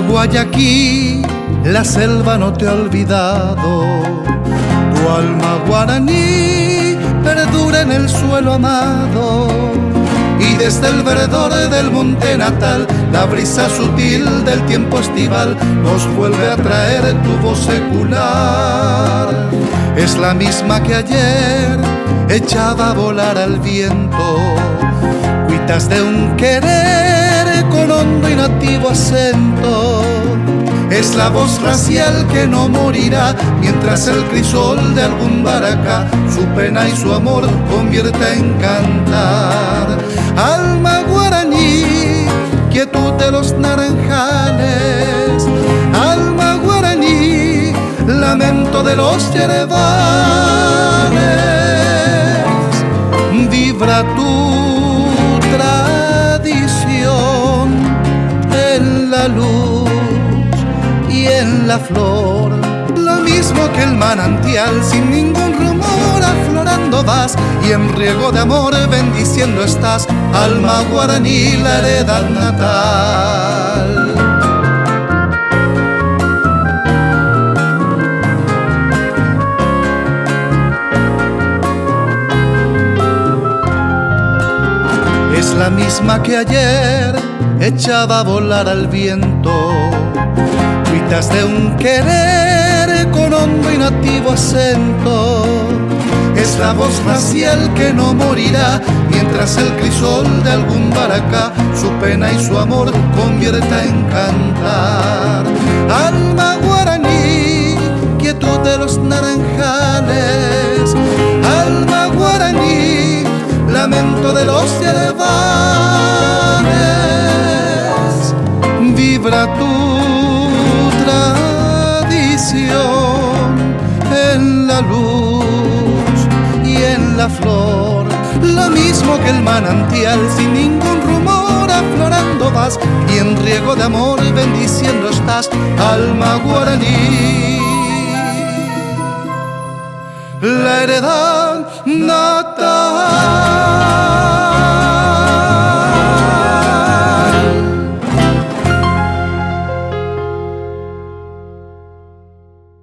Guayaquil, la selva no te ha olvidado, tu alma guaraní perdura en el suelo amado. Y desde el verdor del monte natal, la brisa sutil del tiempo estival nos vuelve a traer tu voz secular. Es la misma que ayer echaba a volar al viento, cuitas de un querer con hondo y nativo acento. Es la voz racial que no morirá mientras el crisol de algún baracá su pena y su amor convierta en cantar. Alma guaraní, quietud de los naranjales. Alma guaraní, lamento de los yerebanes. Vibra tu tradición en la luz y en la flor, lo mismo que el manantial, sin ningún rumor aflorando vas, y en riego de amor bendiciendo estás, alma guaraní, la heredad natal. Es la misma que ayer echaba a volar al viento, cuitas de un querer con hondo y nativo acento. Es la voz racial que no morirá mientras el crisol de algún baracá su pena y su amor convierta en cantar. Alma guaraní, quietud de los naranjales. Alma guaraní, lamento de los yerebanes. Vibra tu tradición en la luz y en la flor, lo mismo que el manantial, sin ningún rumor aflorando vas, y en riego de amor bendiciendo estás, alma guaraní, la heredad natal.